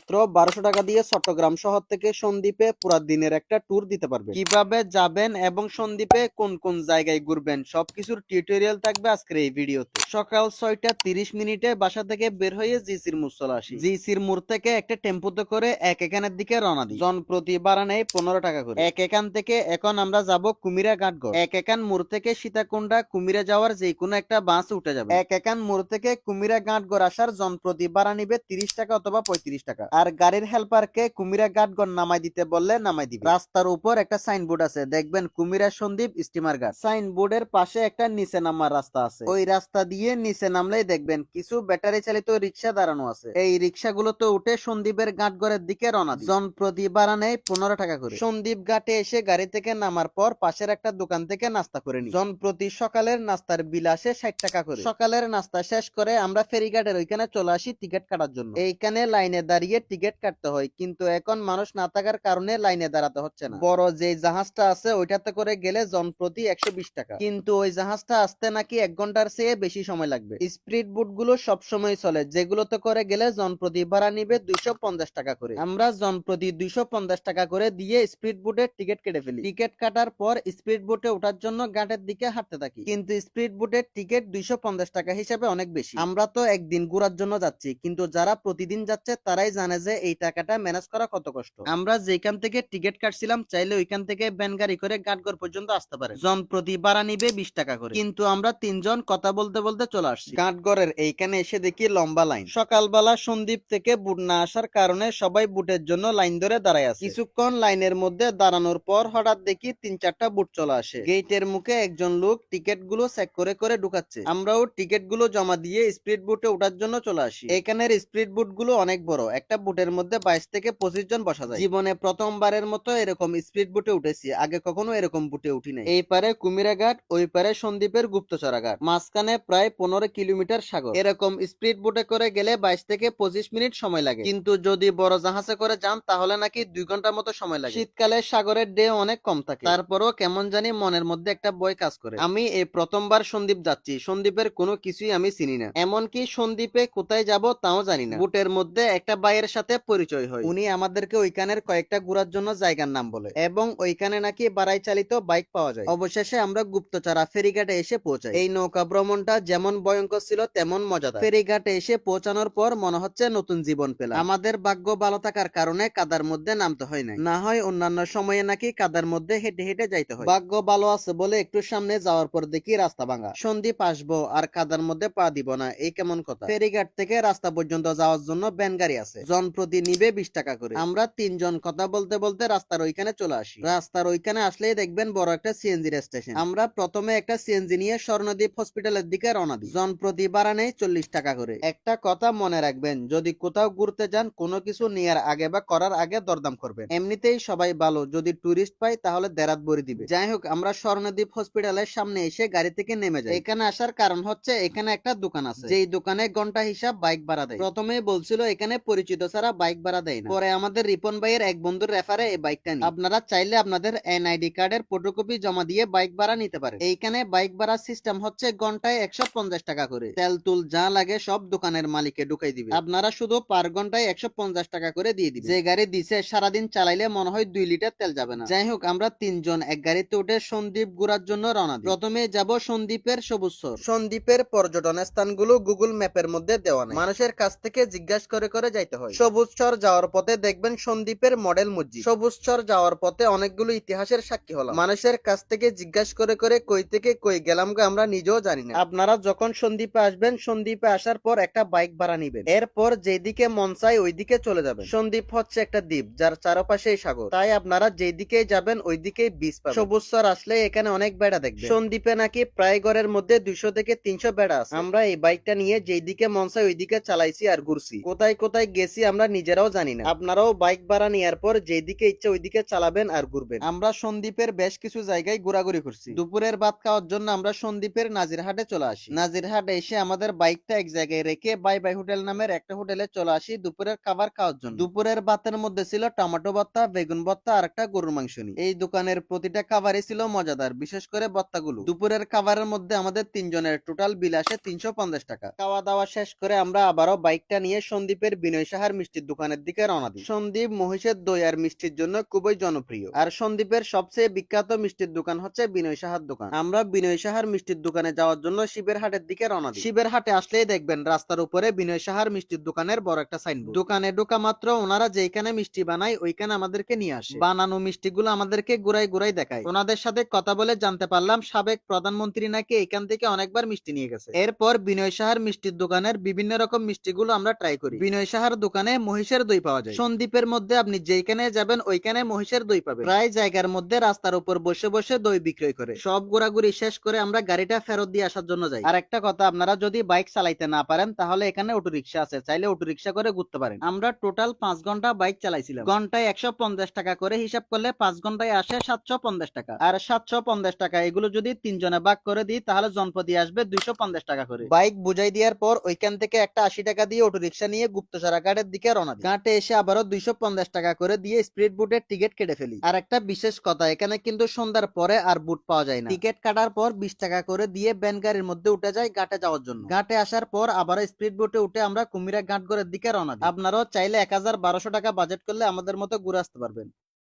মাত্র 1200 টাকা দিয়ে চট্টগ্রাম শহর থেকে সন্দ্বীপে পুরা দিনের একটা ট্যুর দিতে পারবেন। কিভাবে যাবেন এবং সন্দ্বীপে কোন কোন জায়গায় ঘুরবেন সবকিছুর টিউটোরিয়াল থাকবে আজকের এই ভিডিওতে। সকাল 6টা 30 মিনিটে বাসা থেকে বের হয়ে জিসির মোড় চলে আসি। জিসির মোড় থেকে একটা টেম্পোতে করে এক এখানের দিকে রওনা দিই। জনপ্রতি ভাড়া নেয় 15 টাকা করে। এক এখান থেকে এখন আমরা যাব কুমিরা ঘাটগড়। এক এখান মোড় থেকে সীতাকুণ্ডা কুমিরা যাওয়ার যে কোনো একটা বাস উঠে যাবে। এক এখান মোড় থেকে কুমিরা ঘাটগড় আসার জনপ্রতি ভাড়া নিবে 30 টাকা অথবা 35 টাকা। আর গাড়ির হেল্পারকে কুমিরা ঘাটগড় নামাই দিতে বললে নামাই দিবে। রাস্তার উপর একটা সাইনবোর্ড আছে, দেখবেন কুমিরা সন্দ্বীপ স্টিমার ঘাট। সাইনবোর্ডের পাশে একটা নিচে নামার রাস্তা আছে, ওই রাস্তা দিয়ে নিচে নামলেই দেখবেন কিছু ব্যাটারি চালিত রিক্সা দাঁড়ানো আছে। এই রিক্সাগুলোতে উঠে সন্দ্বীপের ঘাটগড়ের দিকে রওনা দিই। জনপ্রতি ভাড়া নেয় 15 টাকা করে। সন্দ্বীপ ঘাটে এসে গাড়ি থেকে নামার পর পাশের একটা দোকান থেকে নাস্তা করে নিই। জনপ্রতি সকালের নাস্তার বিল আসে 60 টাকা করে। সকালের নাস্তা শেষ করে আমরা ফেরিঘাটের ওইখানে চলে আসি টিকিট কাটার জন্য। এইখানে লাইনে দাঁড়িয়ে টিকিট কাটতে হয়, কিন্তু এখন মানুষ না থাকার কারণে লাইনে দাঁড়াতে হচ্ছে না। বড় যে জাহাজটা আছে ওইটাতে করে গেলে জনপ্রতি 120 টাকা, কিন্তু ওই জাহাজটা আসতে নাকি 1 ঘন্টার চেয়ে বেশি সময় লাগবে। স্পিড বোট গুলো সবসময় চলে, যেগুলোতে করে গেলে জনপ্রতি ভাড়া নিবে 250 টাকা করে। আমরা জনপ্রতি 250 টাকা করে দিয়ে স্পিড বোটের টিকিট কেটে ফেলি। টিকিট কাটার পর স্পিড বোটে ওঠার জন্য ঘাটের দিকে হাঁটতে থাকি, কিন্তু স্পিড বোটের টিকিট 250 টাকা হিসেবে অনেক বেশি। আমরা তো একদিন ঘোরার জন্য যাচ্ছি, কিন্তু যারা প্রতিদিন যাচ্ছে তারাই জানে যে এই টাকাটা ম্যানেজ করা কত কষ্ট। আমরা যেখান থেকে টিকিট কাটছিলাম চাইলে ওইখান থেকে ভ্যান গাড়ি করে ঘাটগড় পর্যন্ত আসতে পারে। জনপ্রতি ভাড়া নিবে 20 টাকা করে, কিন্তু আমরা তিনজন কথা বলতে বলতে চলে আসছি। ঘাটগড়ের এইখানে এসে দেখি লম্বা লাইন। সকালবেলা সন্দ্বীপ থেকে বুট না আসার কারণে সবাই বুটের জন্য লাইন ধরে দাঁড়ায় আছে। কিছুক্ষণ লাইনের মধ্যে দাঁড়ানোর পর হঠাৎ দেখি 3-4টা বুট চলে আসে। গেটের মুখে একজন লোক টিকিট গুলো চেক করে করে ঢুকাচ্ছে। আমরাও টিকিট গুলো জমা দিয়ে স্পিড বুটে ওঠার জন্য চলে আসি। এখানের স্পিড বুট গুলো অনেক বড়, একটা বুটের মধ্যে 22 থেকে 25 জন বসা যায়। জীবনে প্রথমবারের মতো এরকম স্পিড বুটে উঠেছি, আগে কখনো এরকম বুটে উঠি নাই। এই পারে কুমিরা ঘাট, ওই পারে সন্দ্বীপের গুপ্তচরা ঘাট, মাঝখানে প্রায় 15 কিলোমিটার সাগর। এরকম স্পিড বুটে করে গেলে 22 থেকে 25 মিনিট সময় লাগে, কিন্তু যদি বড় জাহাজে করে যান তাহলে নাকি 2 ঘন্টার মতো সময় লাগে। শীতকালে সাগরের ঢেউ অনেক কম থাকে, তারপরও কেমন জানি মনের মধ্যে একটা ভয় কাজ করে। আমি এই প্রথমবার সন্দ্বীপ যাচ্ছি, সন্দ্বীপের কোনো কিছুই আমি চিনি না, এমনকি সন্দ্বীপে কোথায় যাব তাও জানি না। বুটের মধ্যে একটা ভাইয়ের সাথে পরিচয় হয়, উনি আমাদেরকে ওইখানের কয়েকটা ঘোরার জন্য জায়গার নাম বলে, এবং ওইখানে নাকি বাড়াই চালিত বাইক পাওয়া যায়। অবশেষে আমরা গুপ্তচরা ফেরিঘাটে এসে পৌঁছাই। এই নৌকা ভ্রমণটা যেমন ভয়ঙ্কর ছিল তেমন মজাদার। ফেরিঘাটে এসে পৌঁছানোর পর মনে হচ্ছে নতুন জীবন পেলাম। আমাদের ভাগ্য ভালো থাকার কারণে কাদার মধ্যে নামতে হয় নাই, না হয় অন্যান্য সময়ে নাকি কাদার মধ্যে হেঁটে হেঁটে যাইতে হয়। ভাগ্য ভালো আছে বলে একটু সামনে যাওয়ার পর দেখি রাস্তা ভাঙা। সন্দ্বীপ আসবো আর কাদার মধ্যে পা দিব না, এই কেমন কথা। ফেরিঘাট থেকে রাস্তা পর্যন্ত যাওয়ার জন্য ভ্যান গাড়ি আছে, জনপ্রতি নিবে 20 টাকা করে। আমরা তিনজন কথা বলতে বলতে রাস্তার ওইখানে চলে আসি। রাস্তার ওইখানে আসলেই দেখবেন বড় একটা সিএনজি স্টেশন। আমরা প্রথমে একটা সিএনজি নিয়ে স্বর্ণদ্বীপ হসপিটালের দিকে রওনা দিই। জনপ্রতি ভাড়া নেই 40 টাকা করে। একটা কথা মনে রাখবেন, যদি কোথাও ঘুরতে যান কোনো কিছু নেয়ার আগে বা করার আগে দরদাম করবেন। এমনিতেই সবাই ভালো, যদি টুরিস্ট পাই তাহলে দেরাত ভরে দিবে। যাই হোক, আমরা স্বর্ণদ্বীপ হসপিটালের সামনে এসে গাড়ি থেকে নেমে যাই। এখানে আসার কারণ হচ্ছে এখানে একটা দোকান আছে, যেই দোকানে ঘন্টা হিসাব বাইক ভাড়া দেয়। প্রথমেই বলছিল এখানে পরিচিত ছাড়া বাইক ভাড়া দেয় না, পরে আমাদের রিপন ভাইয়ের এক বন্ধুর রেফারে এই বাইকটা নিই। আপনারা চাইলে আপনাদের এনআইডি কার্ডের ফটোকপি জমা দিয়ে বাইক ভাড়া নিতে পারেন। এইখানে বাইক ভাড়ার সিস্টেম হচ্ছে ঘন্টায় 150 টাকা করে। তেল তুল যা লাগে সব দোকানের মালিকে ঢুকাই দিবে, আপনারা শুধু পার ঘন্টায় 150 টাকা করে দিয়ে দিবেন। যে গাড়ি দিছে সারাদিন চালাইলে মনে হয় 2 লিটার তেল যাবে না। যাই হোক, আমরা তিনজন এক গাড়িতে উঠে সন্দ্বীপ ঘোরার জন্য রওনা দিই। প্রথমে যাব সন্দ্বীপের সবুজ চর। সন্দ্বীপের পর্যটন স্থানগুলো গুগল ম্যাপের মধ্যে দেওয়া নেই, মানুষের কাছ থেকে জিজ্ঞাসা করে করে যাইতে হয়। সবুজ চর যাওয়ার পথে দেখবেন সন্দ্বীপের মডেল মসজিদ। সবুজ চর যাওয়ার পথে অনেকগুলো ইতিহাসের সাক্ষী হলাম, মানুষের কাছ থেকে জিজ্ঞাসা করে করে কই থেকে কই গেলাম গো আমরা নিজেও জানি না। আপনারা যখন সন্দ্বীপে আসবেন, সন্দ্বীপে আসার পর একটা বাইক ভাড়া নিবেন, এরপর যেদিকে মন চায় ওইদিকে চলে যাবেন। সন্দ্বীপ হচ্ছে একটা দ্বীপ যার চারপাশেই সাগর, তাই আপনারা যেদিকে যাবেন ওইদিকেই বিচ পাবেন। সবুজ চর আসলে এখানে অনেক বেড়া দেখবেন। সন্দ্বীপে নাকি প্রায় গড়ের মধ্যে 200 থেকে 300 বেড়া আছে। আমরা এই বাইকটা নিয়ে যেদিকে মন চায় ওইদিকে চালাইছি আর ঘুরছি। কোথায় কোথায় গেছি আমরা নিজেরাও জানি না। আপনারাও বাইক ভাড়া নেওয়ার পর যেদিকে ইচ্ছে ওইদিকে চালাবেন আর ঘুরবেন। আমরা সন্দ্বীপের বেশ কিছু জায়গায় ঘোরাঘুরি করছি। দুপুরের ভাত খাওয়ার জন্য আমরা সন্দ্বীপের নাজিরহাটে চলে আসি। নাজিরহাটে এসে আমাদের বাইকটা এক জায়গায় রেখে বাই বাই হোটেল নামের একটা হোটেলে চলে আসি দুপুরের খাবার খাওয়ার জন্য। দুপুরের ভাতের মধ্যে ছিল টমেটো ভর্তা, বেগুন ভর্তা আর একটা গরুর মাংস। এই দোকানের প্রতিটা খাবারই ছিল মজাদার, বিশেষ করে ভর্তাগুলো। দুপুরের খাবারের মধ্যে আমাদের তিনজনের টোটাল বিল আসে 350 টাকা। খাওয়া দাওয়া শেষ করে আমরা আবারও বাইকটা নিয়ে সন্দ্বীপের বিনয় সাহার মিষ্টির দোকানের দিকে রওনা দিই। সন্দ্বীপ মহিষের দই আর মিষ্টির জন্য খুবই জনপ্রিয়, আর সন্দ্বীপের সবচেয়ে বিখ্যাত মিষ্টির দোকান হচ্ছে বিনয় সাহার দোকান। আমরা বিনয় সাহার মিষ্টির দোকানে যাওয়ার জন্য শিবের হাটের দিকে রওনা দিই। শিবের হাটে আসলেই দেখবেন রাস্তার উপরে বিনয় সাহার মিষ্টির দোকানের বড় একটা সাইনবোর্ড। দোকানে ঢোকা মাত্র ওনারা যেখানে মিষ্টি বানায় ওইখানে আমাদেরকে নিয়ে আসে, বানানো মিষ্টিগুলো আমাদেরকে ঘুরাই ঘুরাই দেখায়। ওনাদের সাথে কথা বলে জানতে পারলাম সাবেক প্রধানমন্ত্রী নাকি এখান থেকে অনেকবার মিষ্টি নিয়ে গেছে। এরপর বিনয় সাহার মিষ্টির দোকানের বিভিন্ন রকম মিষ্টিগুলো আমরা ট্রাই করি। বিনয় সাহার দোকানে মহিষের দই পাওয়া যায়। সন্দ্বীপের মধ্যে আপনি যেখানে যাবেন ওইখানে মহিষের দই পাবেন। প্রায় জায়গার মধ্যে রাস্তার উপর বসে বসে দই বিক্রয় করে। সব ঘোরাঘুরি শেষ করে আমরা গাড়িটা ফেরত দিয়ে আসার জন্য যাই। আর একটা কথা, আপনারা যদি বাইক চালাইতে না পারেন তাহলে এখানে অটো রিক্সা আছে, চাইলে অটো রিক্সা করে ঘুরতে পারেন। আমরা টোটাল 5 ঘন্টা বাইক চালাইছিলাম। ঘন্টায় 150 টাকা করে হিসাব করলে 5 ঘন্টায় আসে 750 টাকা। আর 750 টাকা এগুলো যদি 3 জনে ভাগ করে দিই তাহলে জনপতি আসবে 250 টাকা করে। বাইক বুঝাই দেওয়ার পর ওইখান থেকে একটা 80 টাকা দিয়ে অটো রিক্সা নিয়ে গুপ্তচরা ঘাটের দিকে রওনা দিই। ঘাটে এসে আবারও 250 টাকা করে দিয়ে স্পিড বোটের টিকিট কেটে ফেলি। আর একটা বিশেষ কথা, এখানে কিন্তু সন্ধ্যার পরে আর বুট পাওয়া যায় না। টিকিট কাটার পর 20 টাকা করে দিয়ে ভ্যান গাড়ির মধ্যে উঠে যায় ঘাটে যাওয়ার জন্য। ঘাটে আসার পর আবার স্পিড বোটে উঠে আমরা কুমিরা ঘাটঘরের দিকে রওনা দিই। আপনারাও চাইলে 1000-1200 টাকা বাজেট করলে আমাদের মতো ঘুরে আসতে পারবেন।